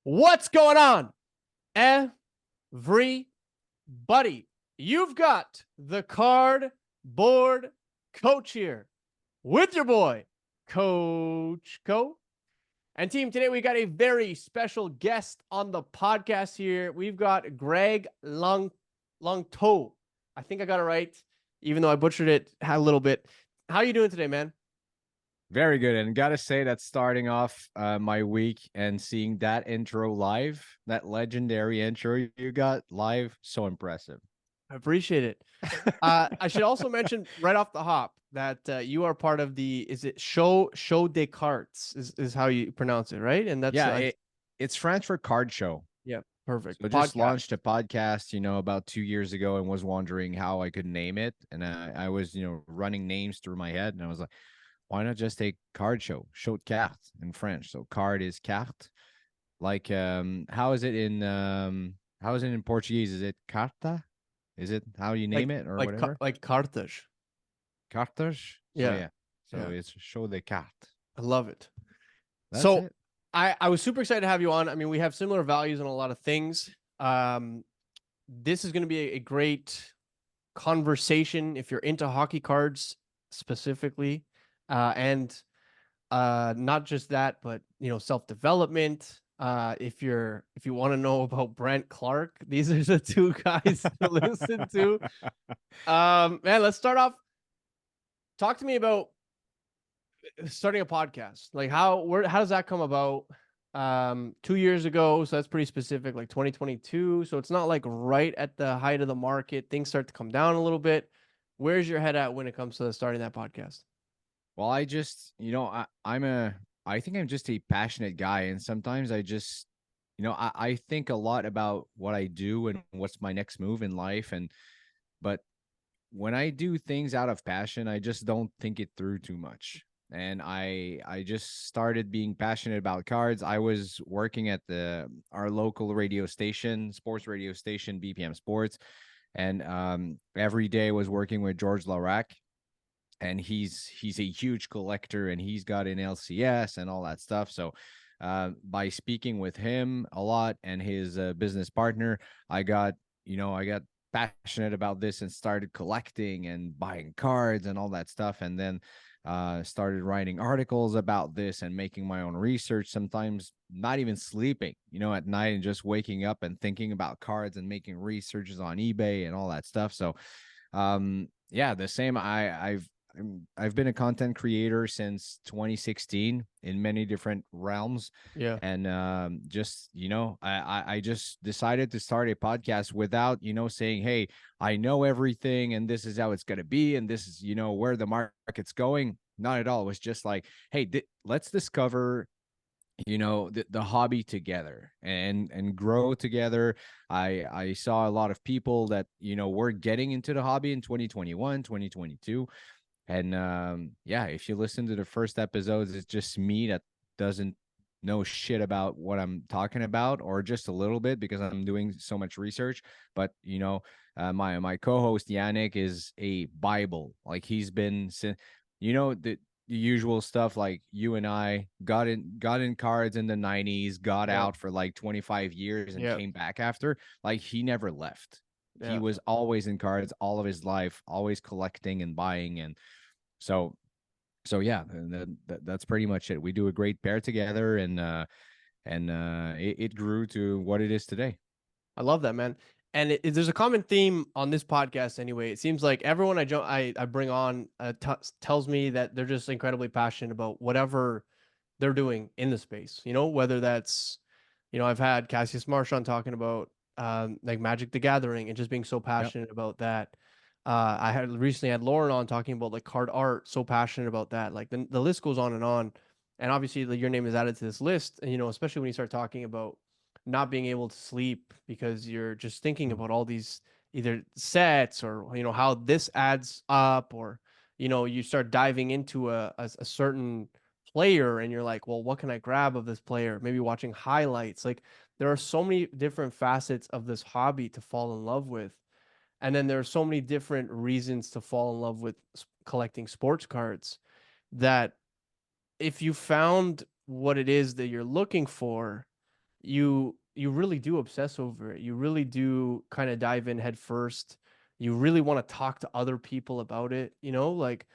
What's going on, everybody? You've got the cardboard coach here with your boy, Coach Co. And team, today we got a very special guest on the podcast here. We've got Greg Longto. I think I got it right, even though I butchered it a little bit. How you doing today, man? Very good. And gotta say that starting off my week and seeing that intro live, that legendary intro you got live, so impressive. I appreciate it. I should also mention right off the hop that you are part of is it Show des Cartes is how you pronounce it, right? And that's Yeah, it's French for card show. yeah, perfect. So just Podcast. launched a podcast, about 2 years ago and was wondering how I could name it. And I was, running names through my head and I was like, why not just take card show de cartes in French? So card is carte. Like, how is it in Portuguese? Is it carta? Is it how you name it or whatever? Like Carthage. Cartes. So Yeah. yeah. So Yeah. it's show the carte. I love it. That's So it. I was super excited to have you on. I mean, we have similar values on a lot of things. This is going to be a great conversation if you're into hockey cards specifically, and not just that, but self-development. If you want to know about Brent Clark, these are the two guys to listen to. Man, let's start off. Talk to me about starting a podcast. Like how does that come about? 2 years ago, so that's pretty specific, like 2022. So it's not like right at the height of the market. Things start to come down a little bit. Where's your head at when it comes to starting that podcast? Well, I just, I think I'm just a passionate guy. And sometimes I just, I think a lot about what I do and what's my next move in life. But when I do things out of passion, I just don't think it through too much. And I just started being passionate about cards. I was working at our local radio station, sports radio station, BPM Sports, and every day was working with George Larac, and he's a huge collector, and he's got an LCS and all that stuff. So by speaking with him a lot and his business partner, I got passionate about this and started collecting and buying cards and all that stuff. And then started writing articles about this and making my own research, sometimes not even sleeping, at night, and just waking up and thinking about cards and making researches on eBay and all that stuff. So yeah, the same. I've been a content creator since 2016 in many different realms. Yeah. And just, I just decided to start a podcast without, saying, hey, I know everything and this is how it's going to be. And this is, where the market's going. Not at all. It was just like, hey, let's discover the hobby together and grow together. I saw a lot of people that were getting into the hobby in 2021, 2022. And yeah, if you listen to the first episodes, it's just me that doesn't know shit about what I'm talking about, or just a little bit because I'm doing so much research. But my co-host Yannick is a Bible. Like, he's been the usual stuff. Like, you and I got in cards in the 90s, got Yeah. out for like 25 years and Yeah. came back after. Like, he never left. He Yeah. was always in cards all of his life, always collecting and buying. And so yeah, that's pretty much it. We do a great pair together, and it grew to what it is today. I love that, man. And there's a common theme on this podcast anyway. It seems like everyone I bring on tells me that they're just incredibly passionate about whatever they're doing in the space. Whether that's, I've had Cassius Marchand talking about like Magic the Gathering and just being so Yep. passionate about that. I had recently had Lauren on talking about like card art, so passionate about that. Like the list goes on and on. And obviously, like, your name is added to this list. And, especially when you start talking about not being able to sleep because you're just thinking about all these either sets or how this adds up, or you start diving into a certain player and you're like, well, what can I grab of this player? Maybe watching highlights. Like, there are so many different facets of this hobby to fall in love with, and then there are so many different reasons to fall in love with collecting sports cards, that if you found what it is that you're looking for, you really do obsess over it. You really do kind of dive in head first. You really want to talk to other people about it, you know? Like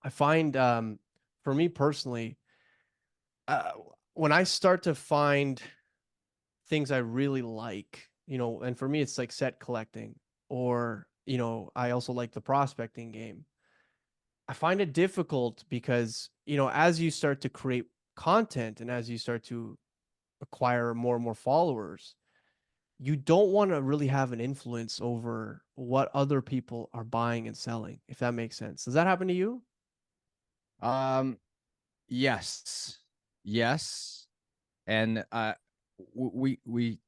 I find for me personally, uh when I start to find things I really like, you know, and for me it's like set collecting or, you know, I also like the prospecting game. I find it difficult because, you know, as you start to create content and as you start to acquire more and more followers, you don't want to really have an influence over what other people are buying and selling, if that makes sense. Does that happen to you? Um, yes, yes, and we we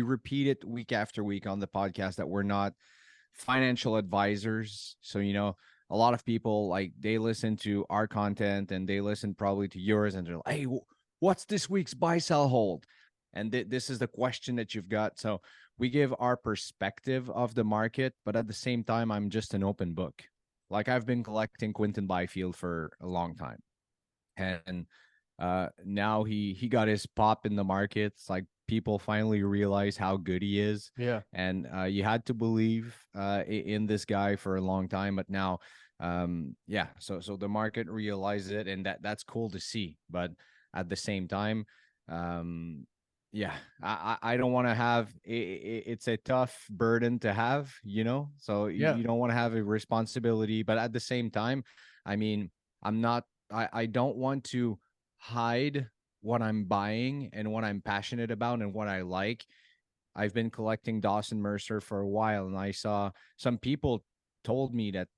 repeat it week after week on the podcast that we're not financial advisors. So, a lot of people like they listen to our content and they listen probably to yours and they're like, hey, what's this week's buy, sell, hold? And this is the question that you've got. So we give our perspective of the market, but at the same time, I'm just an open book. Like I've been collecting Quinton Byfield for a long time. And now he got his pop in the markets. Like people finally realize how good he is, Yeah. and you had to believe in this guy for a long time. But now, yeah, so the market realizes it, and that's cool to see. But at the same time, um, yeah, I don't want to have it's a tough burden to have, so Yeah. you don't want to have a responsibility, but at the same time, I mean, I'm not I don't want to hide what I'm buying and what I'm passionate about and what I like. I've been collecting Dawson Mercer for a while, and I saw some people told me that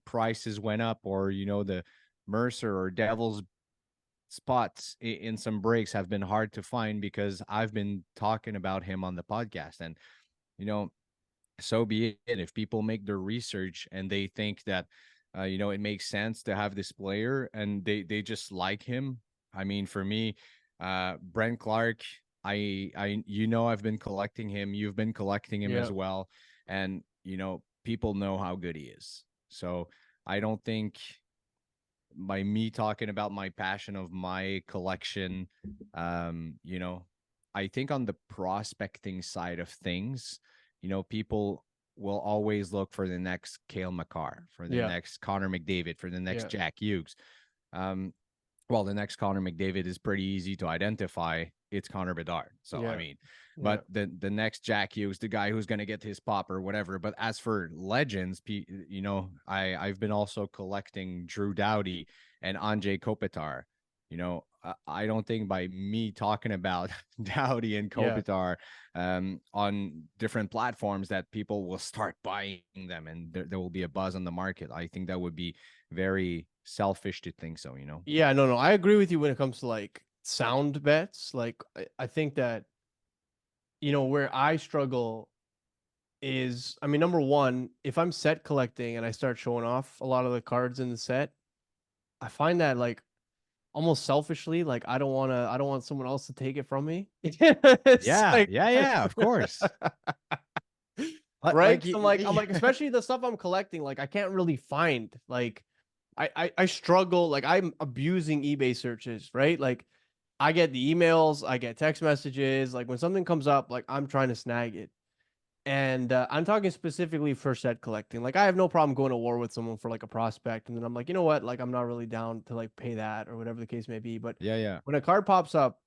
prices went up, or the Mercer or Devil's spots in some breaks have been hard to find because I've been talking about him on the podcast. And you know so be it. If people make their research and they think that it makes sense to have this player and they just like him. I mean, for me, Brent Clark, I've been collecting him, you've been collecting him Yeah. as well, and people know how good he is. So I don't think by me talking about my passion of my collection, I think on the prospecting side of things, people will always look for the next Kale McCarr, for the Yeah. next Connor McDavid, for the next Yeah. Jack Hughes. Um, well, the next Connor McDavid is pretty easy to identify. It's Connor Bedard. So I Yeah. mean, Yeah. but the next Jack Hughes, the guy who's going to get his pop or whatever. But as for legends, I've been also collecting Drew Doughty and Anjay Kopitar. I don't think by me talking about Doughty and Yeah. Kopitar on different platforms that people will start buying them and there will be a buzz on the market. I think that would be very selfish to think so. Yeah, no, no. I agree with you when it comes to like sound bets. Like I think that, you know, where I struggle is, I mean, number one, if I'm set collecting and I start showing off a lot of the cards in the set, I find that like almost selfishly, like I don't want someone else to take it from me. It's Yeah, like yeah, yeah, of course. But right? like 'Cause I'm you, like, especially the stuff I'm collecting, like I can't really find. Like I struggle, like I'm abusing eBay searches, right? Like I get the emails, I get text messages, like when something comes up, like I'm trying to snag it. And I'm talking specifically for set collecting. Like I have no problem going to war with someone for like a prospect, and then I'm like, you know what? Like I'm not really down to like pay that or whatever the case may be. But yeah, yeah, when a card pops up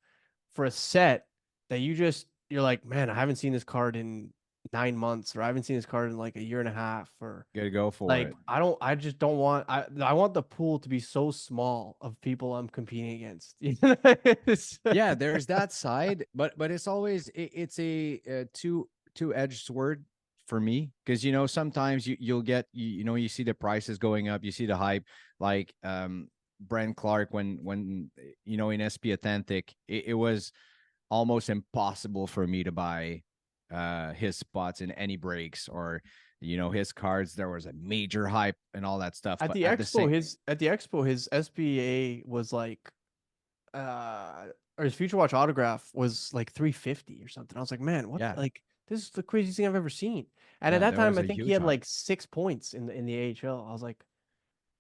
for a set that you're like, man, I haven't seen this card in 9 months, or I haven't seen this card in like a year and a half, or gotta go for like it. I just don't want I want the pool to be so small of people I'm competing against. Yeah, there's that side, but it's always it's a two-edged sword for me, because sometimes you'll get you see the prices going up, you see the hype, like Brent Clark when in SP Authentic, it was almost impossible for me to buy his spots in any breaks, or his cards. There was a major hype and all that stuff, but at the same, At the expo his SBA was like or his Future Watch autograph was like 350 or something. I was like, man, what, yeah, like this is the craziest thing I've ever seen. And at yeah, that there time was I a think he huge had hype. like 6 points in the AHL. I was like,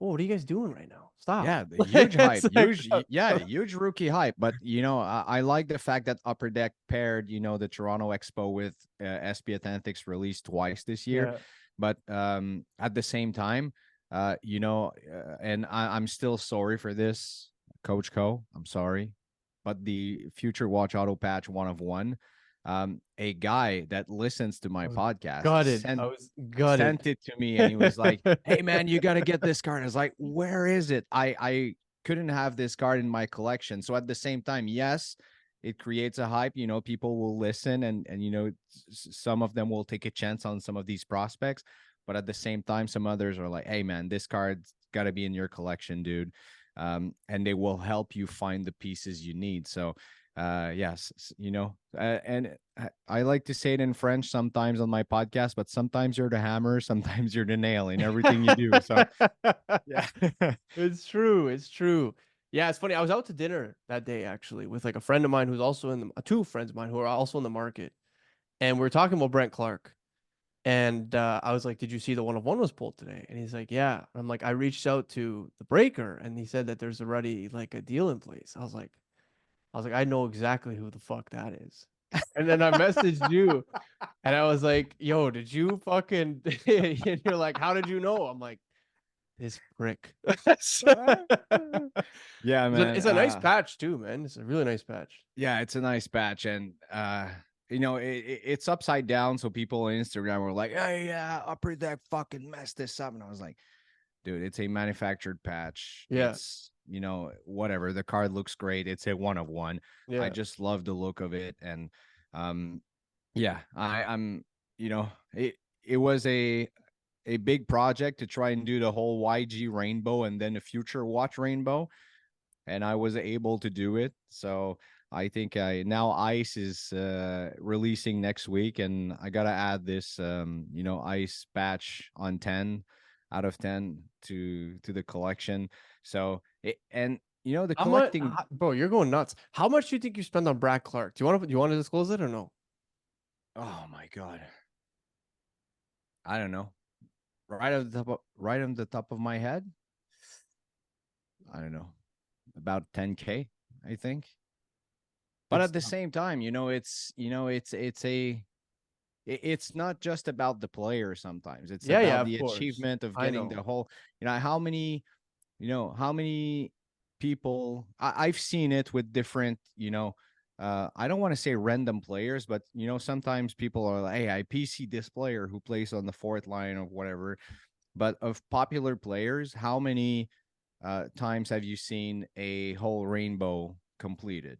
oh, what are you guys doing right now? Stop. Yeah, the huge hype, It's like, huge rookie hype. But I like the fact that Upper Deck paired, the Toronto Expo with SB Athletics released twice this year. yeah. But at the same time, and I'm still sorry for this, Coach Co. I'm sorry, but the Future Watch Auto Patch 1 of 1, a guy that listens to my I was podcast gutted. sent I was gutted. sent it to me, and he was like, "Hey man, you got to get this card." I was like, "Where is it?" I couldn't have this card in my collection. So at the same time, yes, it creates a hype. People will listen, and some of them will take a chance on some of these prospects. But at the same time, some others are like, "Hey man, this card's got to be in your collection, dude." And they will help you find the pieces you need. So yes, and I like to say it in French sometimes on my podcast, but sometimes you're the hammer, sometimes you're the nail in everything you do. So yeah. It's true. It's true. Yeah, it's funny. I was out to dinner that day actually with like a friend of mine who's also in the two friends of mine who are also in the market. And we are talking about Brent Clark. And I was like, "Did you see the 1 of 1 was pulled today?" And he's like, "Yeah." I'm like, "I reached out to the breaker and he said that there's already like a deal in place." I was like, "I know exactly who the fuck that is." And then I messaged you and I was like, "Yo, did you fucking?" And you're like, "How did you know?" I'm like, "This prick." It's Yeah, man. a nice patch too, man. It's a really nice patch. Yeah, it's a nice batch, and it's upside down. So people on Instagram were like, "Hey, yeah, Upper Deck fucking messed this up," and I was like, "Dude, it's a manufactured patch. Yeah, It's whatever. The card looks great. It's a 1 of 1. I yeah. just love the look of it, and um, yeah, I'm it was a big project to try and do the whole YG rainbow and then a future watch rainbow, and I was able to do it. So I think I now Ice is releasing next week, and I gotta add this Ice batch on 10 out of 10 to the collection. So the How much, collecting. bro? You're going nuts. How much do you think you spend on Brad Clark? Do you want to disclose it or no? Oh my god, I don't know. Right on the top of my head, I don't know, about 10K, I think. But It's at the same time, it's not just about the player. Sometimes it's yeah, yeah, about of the course. achievement of I getting the know. whole, how many people I've seen it with different, I don't want to say random players, but sometimes people are like, hey, I PC this player who plays on the fourth line or whatever. But of popular players, how many times have you seen a whole rainbow completed?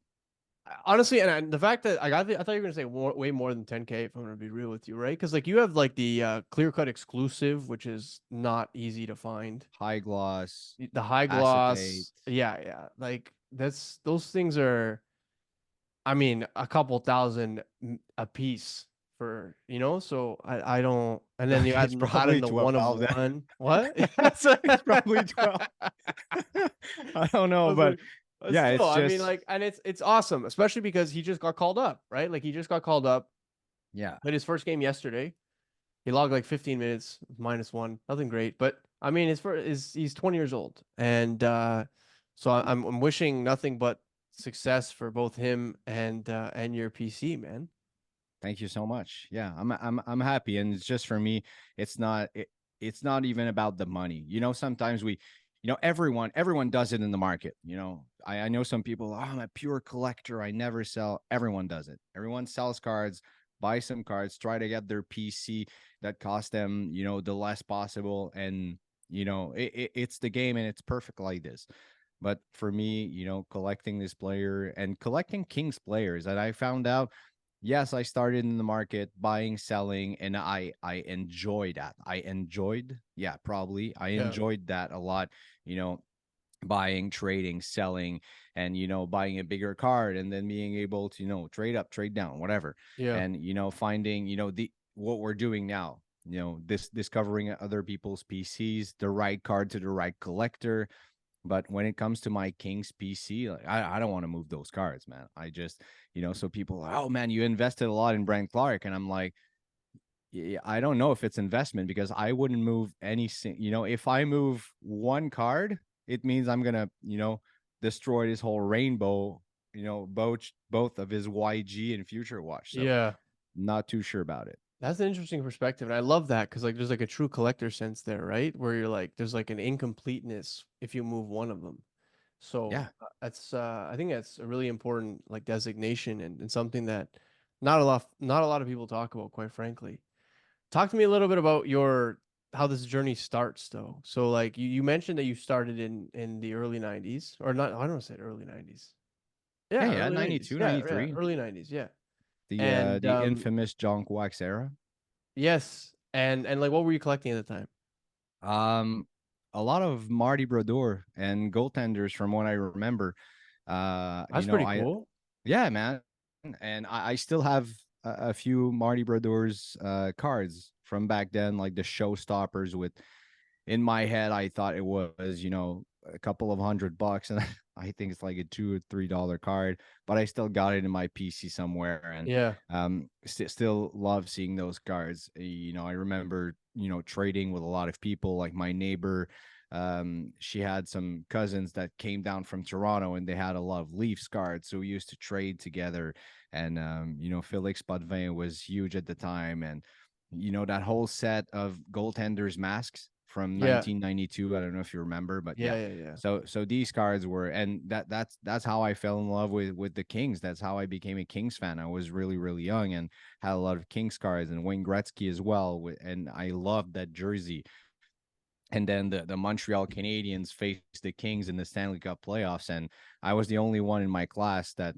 Honestly, and the fact that I thought you were gonna say way more than 10K if I'm gonna be real with you, right? Because like you have like the clear cut exclusive, which is not easy to find. High gloss, The high acetate. gloss, yeah, yeah. Like those things are, I mean, a couple thousand a piece for, so I don't, and then you It's add in probably the 1 of 12 then. 1. What? It's probably 12. I don't I know, was but like, but yeah, still, it's I mean, just like, and it's awesome, especially because he just got called up, right? Like he just got called up, yeah. played his first game yesterday. He logged like 15 minutes, -1, nothing great, but I mean, he's 20 years old, and so I'm wishing nothing but success for both him and your PC, man. Thank you so much. Yeah, I'm happy, and it's just for me. It's not even about the money. Sometimes everyone does it in the market. I know some people. Oh, I'm a pure collector. I never sell. Everyone does it. Everyone sells cards, buy some cards, try to get their PC that cost them the less possible, and it's the game, and it's perfect like this. But for me, collecting this player and collecting Kings players, that I found out, yes, I started in the market buying, selling, and I enjoy that. Yeah, probably. I Yeah, enjoyed that a lot, you know, buying, trading, selling, and buying a bigger card and then being able to, trade up, trade down, whatever. yeah, And finding, the what we're doing now, this discovering other people's PCs, the right card to the right collector. But when it comes to my King's PC, like, I don't want to move those cards, man. I just, so people are, oh man, you invested a lot in Brent Clark. And I'm like, Yeah, I don't know if it's investment because I wouldn't move if I move one card, it means I'm gonna, destroy this whole rainbow, both of his YG and Future Watch. So Yeah. not too sure about it. That's an interesting perspective, and I love that because like there's like a true collector sense there, right? Where you're like there's like an incompleteness if you move one of them. So Yeah. that's I think that's a really important like designation and something that not a lot of people talk about, quite frankly. Talk to me a little bit about your how this journey starts though. So like you mentioned that you started in the early 90s or not, I don't want to say early 90s. Yeah, Yeah, yeah, early 90s. 92, Yeah, yeah, 93. early 90s, yeah. The And the infamous Jonk Wax era. yes, and like what were you collecting at the time? Um, a lot of Marty Brodeur and goaltenders from what I remember. That's pretty I cool. Yeah, man, and I still have a few Marty Brodeur's cards from back then, like the showstoppers with in my head, I thought it was, a couple of $100, and I think it's like a $2 or $3 card, but I still got it in my PC somewhere, and Yeah. still love seeing those cards. I remember, trading with a lot of people, like my neighbor. She had some cousins that came down from Toronto, and they had a lot of Leafs cards, so we used to trade together. And Felix Potvin was huge at the time, and that whole set of goaltenders masks from Yeah. 1992. I don't know if you remember, but Yeah, yeah. yeah, yeah. So these cards were, and that's how I fell in love with the Kings. That's how I became a Kings fan. I was really really young and had a lot of Kings cards and Wayne Gretzky as well. And I loved that jersey. And then the Montreal Canadiens faced the Kings in the Stanley Cup playoffs, and I was the only one in my class that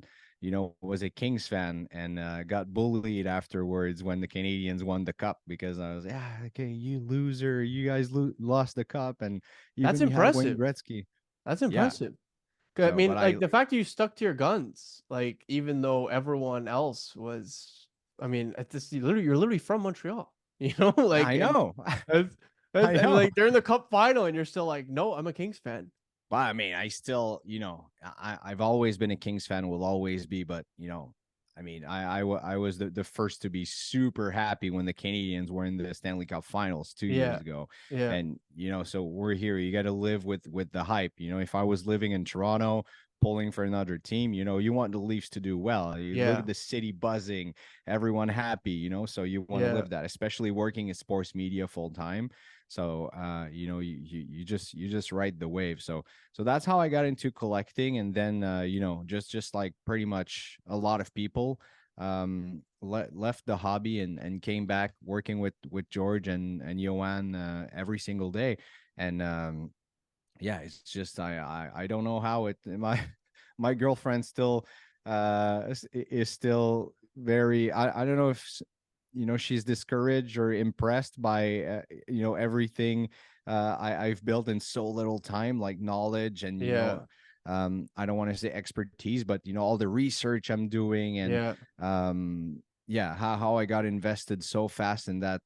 was a Kings fan, and got bullied afterwards when the Canadians won the cup because I was, yeah, okay, you loser, you guys lost the cup, and That's even you had Wayne impressive. Gretzky. That's Yeah. impressive. 'Cause I So, mean, but I like the fact that you stuck to your guns, like even though everyone else was, I mean, at this you're literally from Montreal, like I know, that's, I and know. like they're in the cup final, and you're still like, no, I'm a Kings fan. But I mean, I still, I've always been a Kings fan, will always be. But I mean, I was the first to be super happy when the Canadians were in the Stanley Cup Finals 2 years Yeah, ago, yeah, and so we're here. You got to live with the hype. If I was living in Toronto, pulling for another team, you want the Leafs to do well. You look yeah, at the city buzzing, everyone happy. So you want to yeah. live that, especially working in sports media full time. So you just ride the wave. So that's how I got into collecting, and then just like pretty much a lot of people left the hobby and came back working with George and Joanne every single day. And yeah, it's just I don't know how it my girlfriend still is still very, I don't know if she's discouraged or impressed by everything I've built in so little time, like knowledge and Yeah, I don't want to say expertise, but all the research I'm doing, and yeah. yeah, how I got invested so fast in that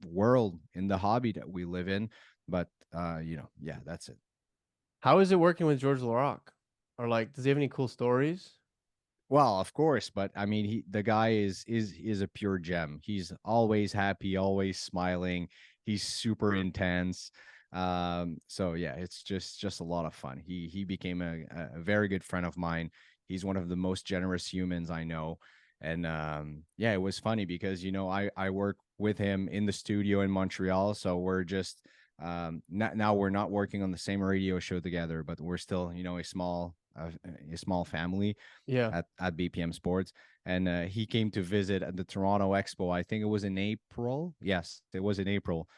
world, in the hobby that we live in. But yeah, that's it. How is it working with George Laroque? Or like, does he have any cool stories? Well, of course, but I mean, the guy is a pure gem. He's always happy, always smiling. He's super intense. So yeah, it's just a lot of fun. He became a very good friend of mine. He's one of the most generous humans I know. And yeah, it was funny because I work with him in the studio in Montreal, so we're just now we're not working on the same radio show together, but we're still a small family Yeah, at BPM Sports. And he came to visit at the Toronto Expo. I think it was in April. Yes, it was in April.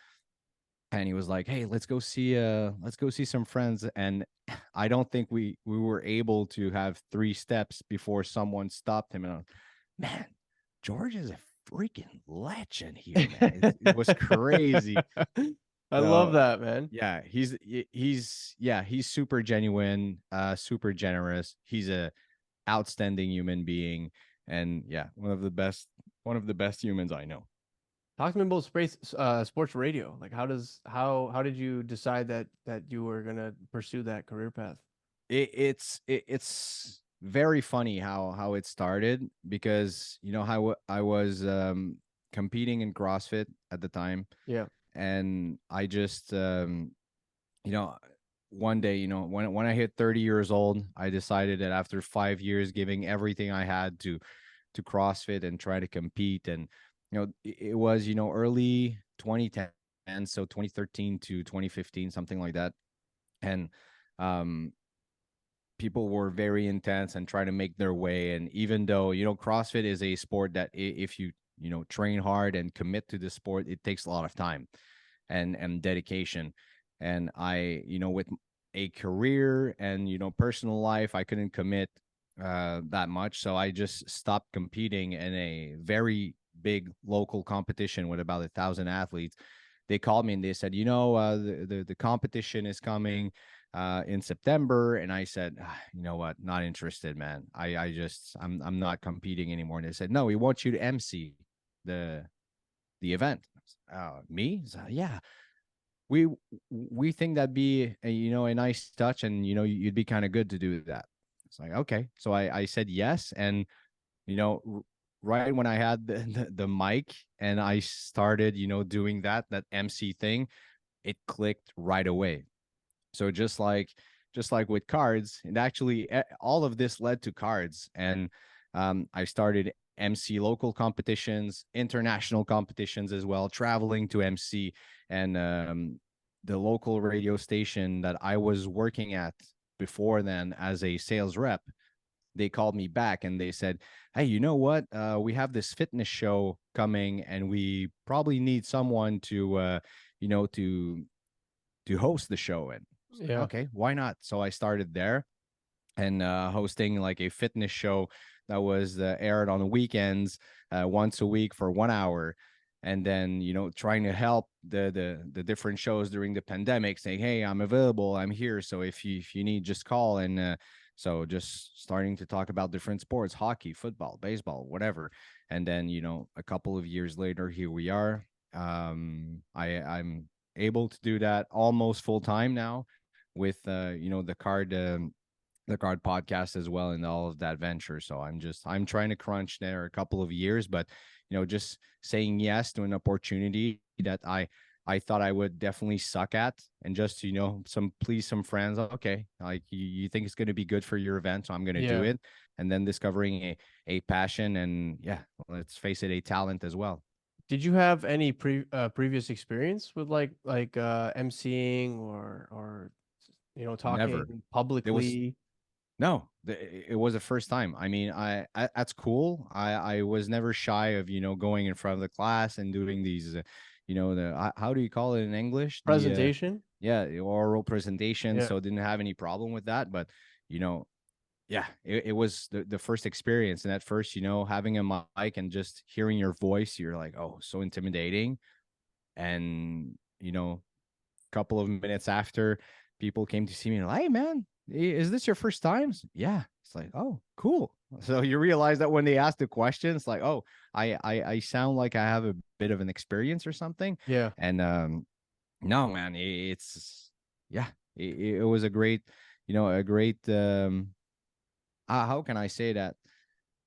And he was like, "Hey, let's go see some friends." And I don't think we were able to have three steps before someone stopped him. And I was, man, George is a freaking legend here, man. It was crazy. I love So that, man. yeah, he's super genuine, super generous. He's a outstanding human being, and yeah, one of the best humans I know. Talk to me about sports radio. Like, how did you decide that you were gonna pursue that career path? It's very funny how it started, because how I was competing in CrossFit at the time, Yeah. and I just you know, one day, when I hit 30 years old, I decided that after 5 years giving everything I had to CrossFit and try to compete, and it was early 2010, so 2013 to 2015, something like that, and um people were very intense and trying to make their way. And even though CrossFit is a sport that if you train hard and commit to the sport, it takes a lot of time and dedication. And I with a career and personal life, I couldn't commit that much, so I just stopped competing in a very big local competition with about 1,000 athletes. They called me and they said, the competition is coming in September. And I said, you know what, not interested, man. I'm not competing anymore. And they said, no, we want you to MC the the event. Me? So, yeah, we we think that'd be a nice touch, and you'd be kind of good to do that. It's like, okay. So I said yes. And you know right when I had the mic and I started doing that MC thing, it clicked right away. So just like with cards, and actually all of this led to cards. And I started MC local competitions, international competitions as well, traveling to MC. And the local radio station that I was working at before then as a sales rep, they called me back and they said, hey, you know what, we have this fitness show coming and we probably need someone you know to host the show. And it's like, Yeah. okay, why not? So I started there and hosting like a fitness show that was aired on the weekends, once a week for 1 hour. And then trying to help the different shows during the pandemic, saying, hey, I'm available, I'm here, so if you need, just call. And so just starting to talk about different sports, hockey, football, baseball, whatever. And then a couple of years later, here we are. I'm able to do that almost full time now with the card podcast as well, and all of that venture. So I'm trying to crunch there a couple of years, but just saying yes to an opportunity that I thought I would definitely suck at, and just please some friends. Okay, like you think it's going to be good for your event, so I'm going to do Yeah. it. And then discovering a passion, and yeah, let's face it, a talent as well. Did you have any previous experience with emceeing or Never. talking There was publicly? No, it was the first time. I mean, that's cool. I was never shy of going in front of the class and doing these, how do you call it in English? Presentation? Yeah, the oral presentation. Yeah. So didn't have any problem with that. But you know, yeah, it was the first experience. And at first, having a mic and just hearing your voice, you're like, oh, so intimidating. And couple of minutes after, people came to see me and like, hey man, is this your first time? Yeah. It's like, oh, cool. So you realize that when they ask the questions, like, oh, I sound like I have a bit of an experience or something. Yeah. And no, man, it's yeah, it was a great, a great how can I say that?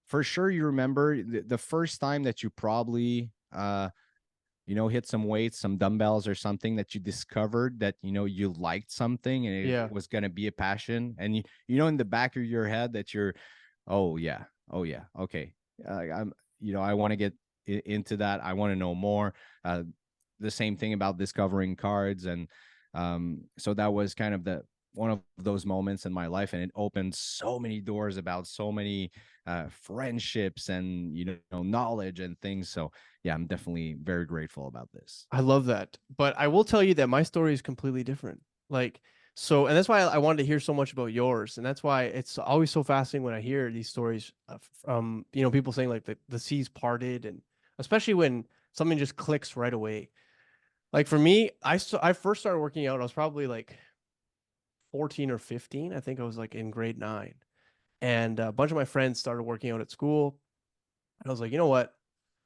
For sure, you remember the first time that you probably hit some weights, some dumbbells or something, that you discovered that, you liked something and it Yeah. was going to be a passion. And in the back of your head that you're, oh yeah, oh yeah, okay. I want to get into that. I want to know more. The same thing about discovering cards. And so that was kind of one of those moments in my life. And it opened so many doors about so many friendships and, knowledge and things. So yeah, I'm definitely very grateful about this. I love that. But I will tell you that my story is completely different. And that's why I wanted to hear so much about yours. And that's why it's always so fascinating when I hear these stories from, people saying like the seas parted, and especially when something just clicks right away. Like for me, I first started working out, I was probably like 14 or 15. I think I was like in grade 9. And a bunch of my friends started working out at school. And I was like, you know what?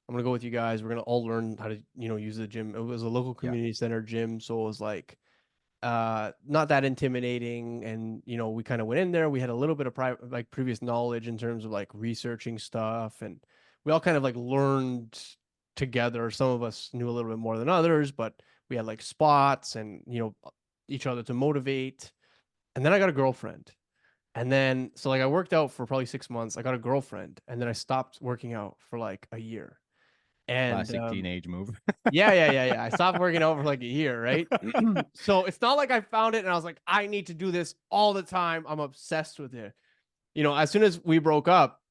I'm gonna go with you guys. We're gonna all learn how to, use the gym. It was a local Yeah. community center gym, so it was like not that intimidating. And we kind of went in there. We had a little bit of previous knowledge in terms of like researching stuff, and we all kind of like learned together. Some of us knew a little bit more than others, but we had like spots and, each other to motivate. And then I got a girlfriend. And then, so like I worked out for probably 6 months. I got a girlfriend, and then I stopped working out for like a year. And Classic teenage move. yeah. I stopped working out for like a year, right? So it's not like I found it and I was like, I need to do this all the time. I'm obsessed with it. As soon as we broke up,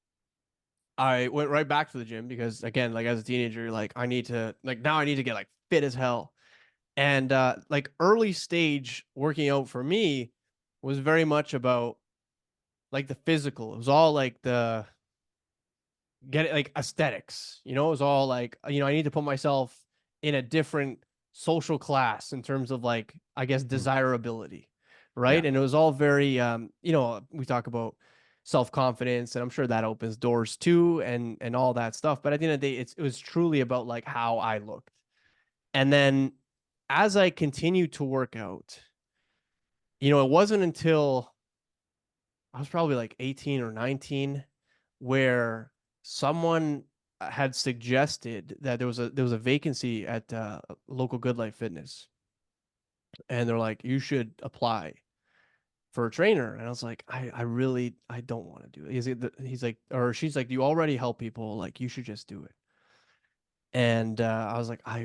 I went right back to the gym because again, like as a teenager, like I need to like now I need to get like fit as hell. And like early stage working out for me was very much about like the physical. It was all like the get it like aesthetics, it was all like, I need to put myself in a different social class in terms of like, I guess, Mm, desirability. Right. yeah. And it was all very, we talk about self-confidence, and I'm sure that opens doors too, and all that stuff. But at the end of the day, it was truly about like how I looked. And then as I continued to work out, it wasn't until I was probably like 18 or 19 where someone had suggested that there was a vacancy at local Good Life Fitness, and they're like, you should apply for a trainer. And I was like, I really I don't want to do it. He's like, or she's like, you already help people, like you should just do it. And I was like, I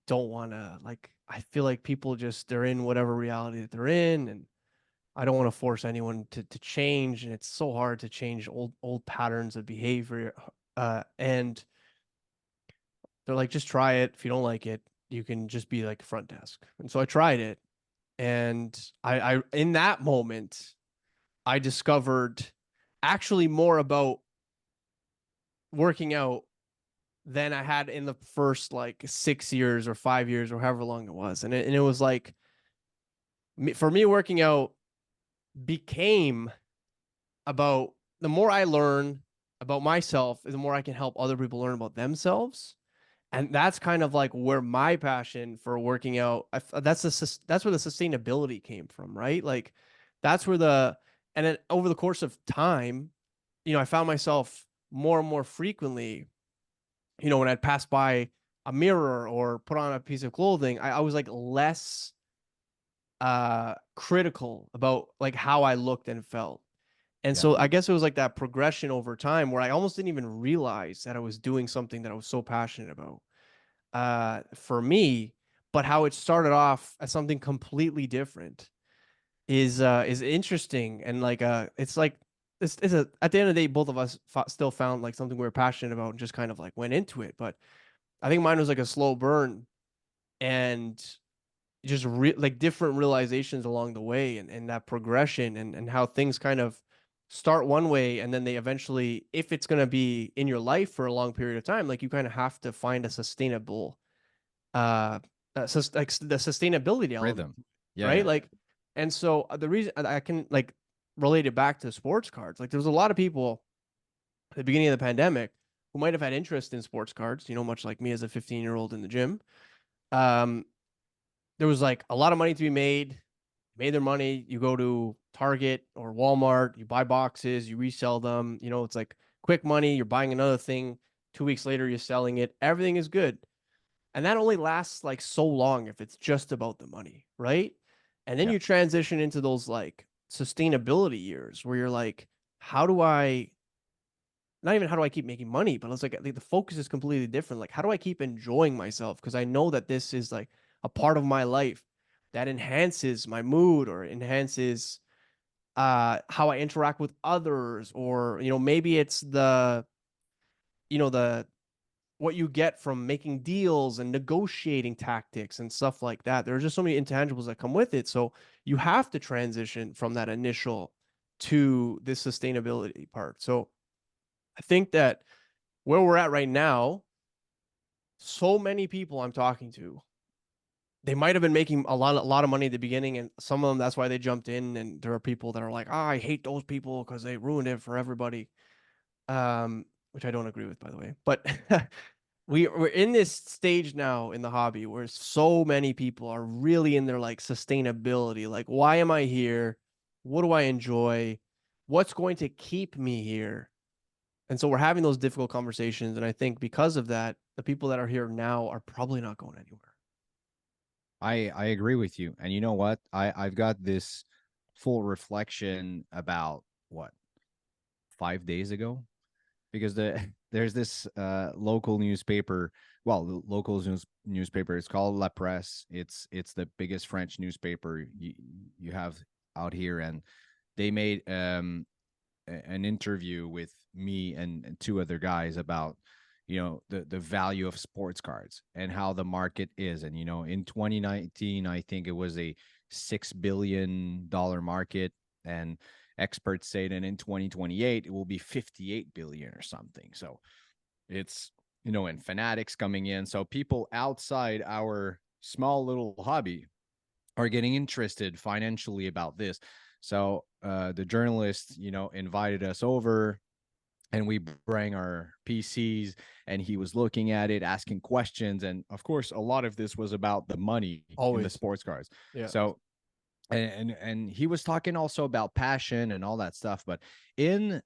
don't want to, like, I feel like people just, they're in whatever reality that they're in, and I don't want to force anyone to change, and it's so hard to change old patterns of behavior. And they're like, just try it. If you don't like it, you can just be like front desk. And so I tried it, and I in that moment I discovered actually more about working out than I had in the first like 6 years or 5 years or however long it was. And it was like, for me, working out became about, the more I learn about myself, the more I can help other people learn about themselves. And that's kind of like where my passion for working out, that's where the sustainability came from, right? Like that's where and then over the course of time, I found myself more and more frequently, when I'd pass by a mirror or put on a piece of clothing, I was like less critical about like how I looked and felt. And Yeah. so I guess it was like that progression over time where I almost didn't even realize that I was doing something that I was so passionate about, for me. But how it started off as something completely different is interesting. And like it's like it's a at the end of the day, both of us still found like something we were passionate about and just kind of like went into it. But I think mine was like a slow burn, and just like different realizations along the way, and that progression, and how things kind of start one way, and then they eventually, if it's going to be in your life for a long period of time, like you kind of have to find a sustainable uh like the sustainability element, Rhythm. Yeah, right? yeah. Like, and so the reason I can like relate it back to sports cards, like there was a lot of people at the beginning of the pandemic who might have had interest in sports cards, much like me as a 15-year-old in the gym. um there was like a lot of money to be made their money. You go to Target or Walmart, you buy boxes, you resell them. It's like quick money. You're buying another thing. 2 weeks later, you're selling it. Everything is good. And that only lasts like so long if it's just about the money, right? And then Yeah. you transition into those like sustainability years where you're like, how do I, not even how do I keep making money, but it's like the focus is completely different. Like, how do I keep enjoying myself? Because I know that this is like a part of my life that enhances my mood or enhances how I interact with others, or maybe it's the what you get from making deals and negotiating tactics and stuff like that. There's just so many intangibles that come with it. So you have to transition from that initial to the sustainability part. So I think that where we're at right now, so many people I'm talking to, they might have been making a lot of money at the beginning, and some of them, that's why they jumped in. And there are people that are like, I hate those people because they ruined it for everybody. Which I don't agree with, by the way. But we're in this stage now in the hobby where so many people are really in their like sustainability. Like, why am I here? What do I enjoy? What's going to keep me here? And so we're having those difficult conversations. And I think because of that, the people that are here now are probably not going anywhere. I agree with you. And you know what? I've got this full reflection about what, 5 days ago, because there's this local newspaper. Well, the local newspaper. It's called La Presse. It's the biggest French newspaper you have out here, and they made an interview with me and two other guys about the value of sports cards and how the market is. And in 2019, I think it was a $6 billion market, and experts say that in 2028 it will be 58 billion or something. So it's and fanatics coming in, so people outside our small little hobby are getting interested financially about this. So the journalist, invited us over, and we bring our PCs, and he was looking at it, asking questions, and of course, a lot of this was about the money in the Always. sports cards. Yeah. So, and he was talking also about passion and all that stuff. But in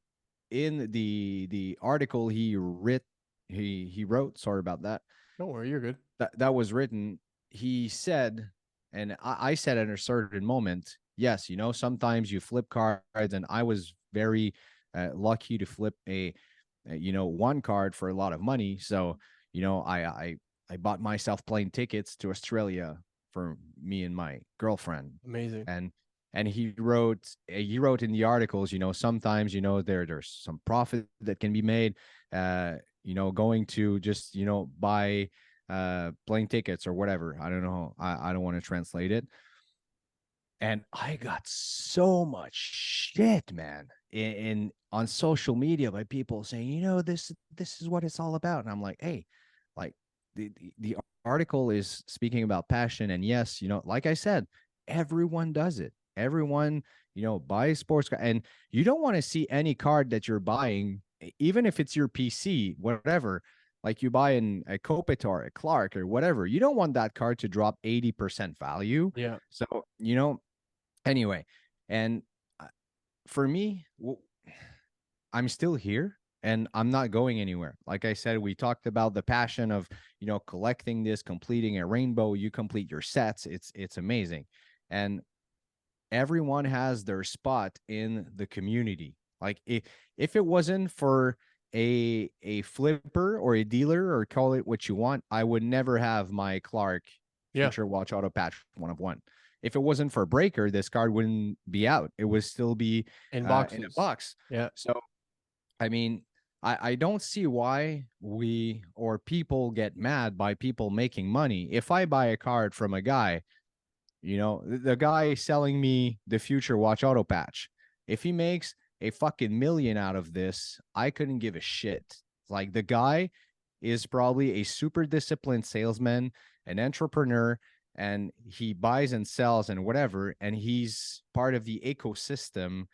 the article he wrote, sorry about that, Don't worry, you're good. that was written, he said, and I said at a certain moment, yes, sometimes you flip cards, and I was very lucky to flip a one card for a lot of money. So I bought myself plane tickets to Australia for me and my girlfriend. Amazing. And he wrote in the articles, sometimes there's some profit that can be made, going to just buy plane tickets or whatever. I don't know. I don't want to translate it. And I got so much shit, man, in on social media by people saying, this is what it's all about. And I'm like, hey, like the article is speaking about passion. And yes, like I said, everyone does it. Everyone, buys sports card, and you don't want to see any card that you're buying, even if it's your PC, whatever. Like you buy a Kopitar, a Clark, or whatever. You don't want that card to drop 80% value. Yeah. So, anyway, and for me, I'm still here and I'm not going anywhere. Like I said, we talked about the passion of, collecting this, completing a rainbow. You complete your sets. It's amazing. And everyone has their spot in the community. Like if it wasn't for a flipper or a dealer, or call it what you want, I would never have my Clark Yeah. Future Watch Auto Patch 1 of 1. If it wasn't for Breaker, this card wouldn't be out. It would still be In in a boxes. box. Yeah. So, I mean, I don't see why we or people get mad by people making money. If I buy a card from a guy, the guy selling me the Future Watch Auto Patch, if he makes a fucking million out of this, I couldn't give a shit. Like, the guy is probably a super disciplined salesman, an entrepreneur, and he buys and sells and whatever, and he's part of the ecosystem,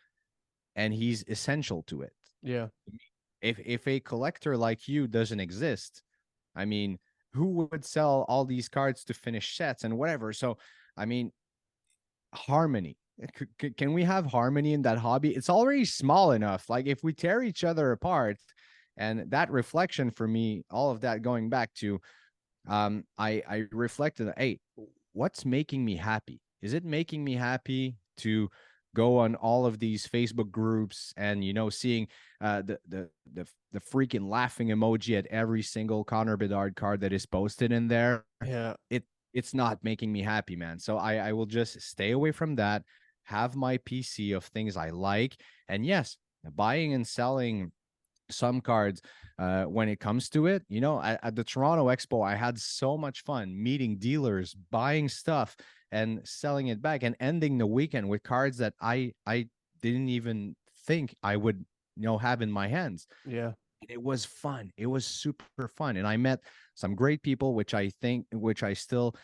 and he's essential to it. Yeah. If a collector like you doesn't exist, I mean, who would sell all these cards to finish sets and whatever? So, I mean, harmony. Can we have harmony in that hobby? It's already small enough. Like, if we tear each other apart, and that reflection for me, all of that going back to, I reflected, hey, what's making me happy? Is it making me happy to go on all of these Facebook groups and seeing the freaking laughing emoji at every single Connor Bedard card that is posted in there? Yeah. It's not making me happy, man. So I will just stay away from that, have my PC of things I like, and yes, buying and selling some cards when it comes to it. At the Toronto Expo, I had so much fun meeting dealers, buying stuff and selling it back, and ending the weekend with cards that I didn't even think I would have in my hands. Yeah. It was fun. It was super fun. And I met some great people, which I still,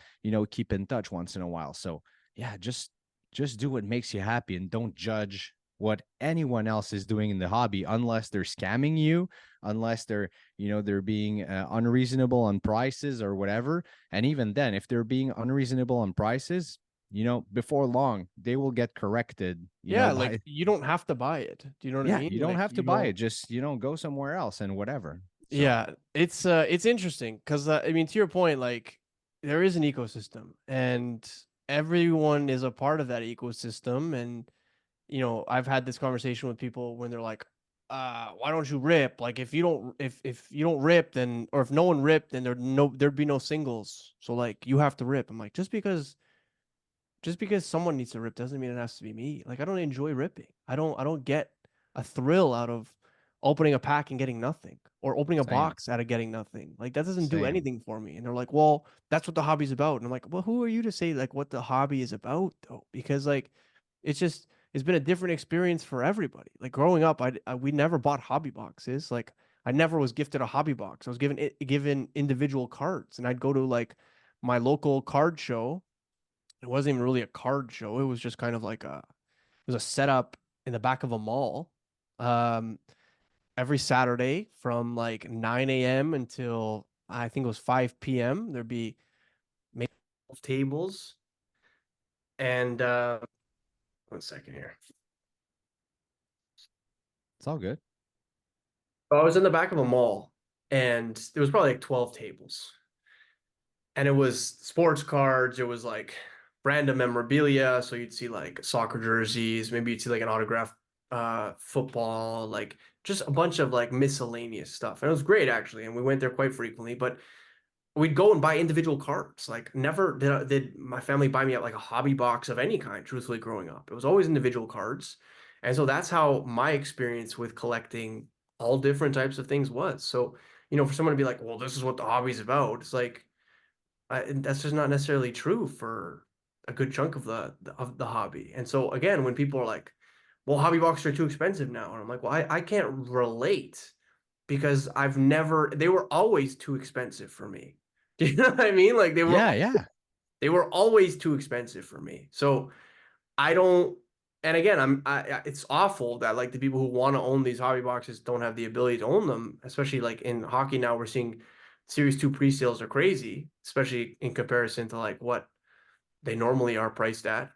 keep in touch once in a while. So yeah, just do what makes you happy, and don't judge what anyone else is doing in the hobby, unless they're scamming you, unless they're being unreasonable on prices or whatever. And even then, if they're being unreasonable on prices, before long they will get corrected, Yeah, like by you don't have to buy it. Do you know what I yeah, mean? you don't Like have to you buy it. don't. Just, go somewhere else and whatever. So Yeah, it's interesting because I mean to your point, like there is an ecosystem and everyone is a part of that ecosystem. And I've had this conversation with people when they're like, why don't you rip? Like if you don't rip, then or if no one ripped, then there'd be no singles. So like you have to rip. I'm like, just because someone needs to rip doesn't mean it has to be me. Like I don't enjoy ripping. I don't get a thrill out of opening a pack and getting nothing or opening a same, box out of getting nothing. Like that doesn't do same, anything for me. And they're like, "Well, that's what the hobby's about." And I'm like, "Well, who are you to say like what the hobby is about though?" Because like it's been a different experience for everybody. Like growing up, we never bought hobby boxes. Like I never was gifted a hobby box. I was given individual cards, and I'd go to like my local card show. It wasn't even really a card show. It was just kind of like it was a setup in the back of a mall. Um, every Saturday from like 9 a.m. until I think it was 5 p.m. There'd be maybe 12 tables. And 1 second here. it's all good. So I was in the back of a mall and there was probably like 12 tables. And it was sports cards. It was like random memorabilia. So you'd see like soccer jerseys, maybe you'd see like an autographed football, like just a bunch of like miscellaneous stuff. And it was great actually. And we went there quite frequently, but we'd go and buy individual cards. Like never did my family buy me like a hobby box of any kind, truthfully, growing up. It was always individual cards. And so that's how my experience with collecting all different types of things was. So, for someone to be like, well, this is what the hobby's about, it's like that's just not necessarily true for a good chunk of the hobby. And so again, when people are like, "Well, hobby boxes are too expensive now," and I'm like, "Well, I can't relate because I've never. They were always too expensive for me. Do you know what I mean? Like Yeah, yeah. they were always too expensive for me. So I don't. And again, it's awful that like the people who want to own these hobby boxes don't have the ability to own them, especially like in hockey now we're seeing Series 2 pre-sales are crazy, especially in comparison to like what they normally are priced at.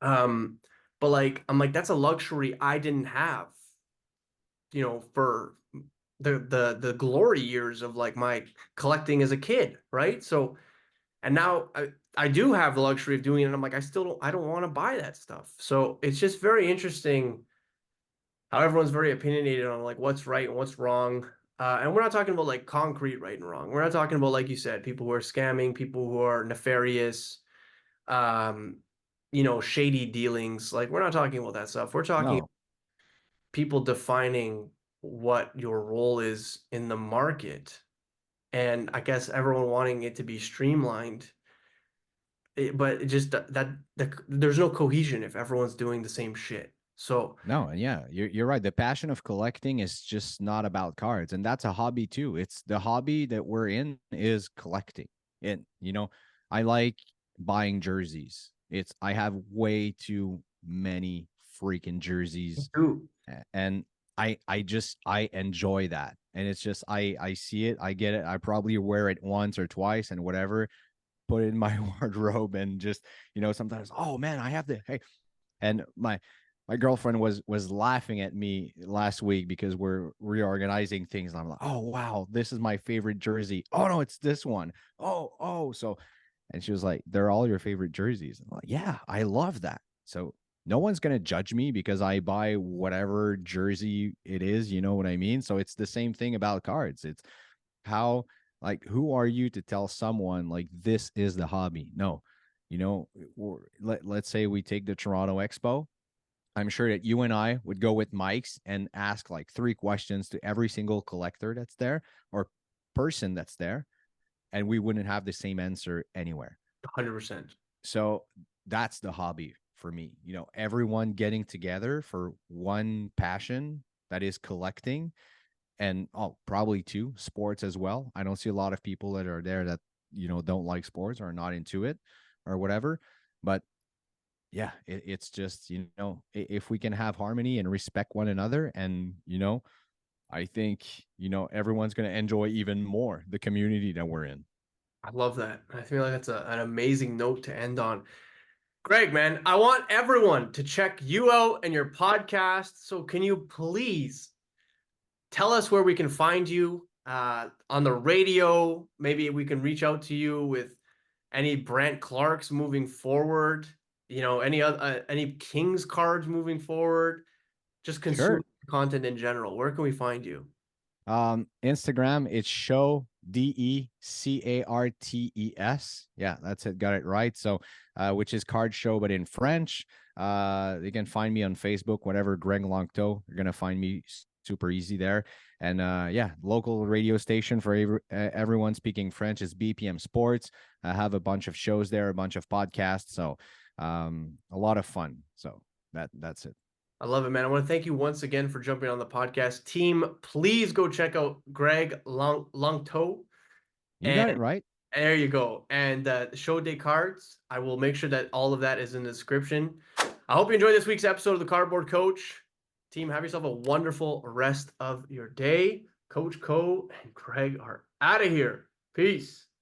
Um, but like I'm like that's a luxury I didn't have, for the glory years of like my collecting as a kid, right? So and now I do have the luxury of doing it. And I'm like, I don't want to buy that stuff. So it's just very interesting how everyone's very opinionated on like what's right and what's wrong. And we're not talking about like concrete right and wrong. We're not talking about, like you said, people who are scamming, people who are nefarious, um, shady dealings. Like we're not talking about that stuff. We're talking No, people defining what your role is in the market. And I guess everyone wanting it to be streamlined. But it just there's no cohesion if everyone's doing the same shit. So no, and yeah, you're right. The passion of collecting is just not about cards, and that's a hobby too. It's the hobby that we're in is collecting. And I like buying jerseys. I have way too many freaking jerseys, dude, and I enjoy that. And it's just I see it, I get it. I probably wear it once or twice and whatever, put it in my wardrobe, and just sometimes, oh man, I have the hey. And my girlfriend was laughing at me last week because we're reorganizing things, and I'm like, oh wow, this is my favorite jersey. Oh no, it's this one. Oh, so, and she was like, they're all your favorite jerseys. I'm like, yeah, I love that. So no one's gonna judge me because I buy whatever jersey it is, you know what I mean? So it's the same thing about cards. It's how, like, who are you to tell someone like this is the hobby? No, let's say we take the Toronto Expo. I'm sure that you and I would go with mics and ask like 3 questions to every single collector that's there or person that's there, and we wouldn't have the same answer anywhere. 100%. So that's the hobby for me. Everyone getting together for one passion, that is collecting, and probably two, sports as well. I don't see a lot of people that are there that don't like sports or are not into it or whatever. But yeah, it's just, if we can have harmony and respect one another, and I think everyone's going to enjoy even more the community that we're in. I love that. I feel like that's an amazing note to end on. Greg, man, I want everyone to check you out and your podcast. So can you please tell us where we can find you on the radio? Maybe we can reach out to you with any Brant Clarks moving forward. Any other any Kings cards moving forward. Just consume Sure. content in general. Where can we find you? Instagram, it's show DECARTES. Yeah, that's it. Got it right. So, which is card show, but in French. You can find me on Facebook, whatever, Greg Longto. You're gonna find me super easy there. And yeah, local radio station for everyone speaking French is BPM Sports. I have a bunch of shows there, a bunch of podcasts. So, a lot of fun. So that's it. I love it, man. I want to thank you once again for jumping on the podcast. Team, please go check out Greg Longto. You got it And right. there you go. And the show day cards, I will make sure that all of that is in the description. I hope you enjoyed this week's episode of the Cardboard Coach. Team, have yourself a wonderful rest of your day. Coach Co and Greg are out of here. Peace.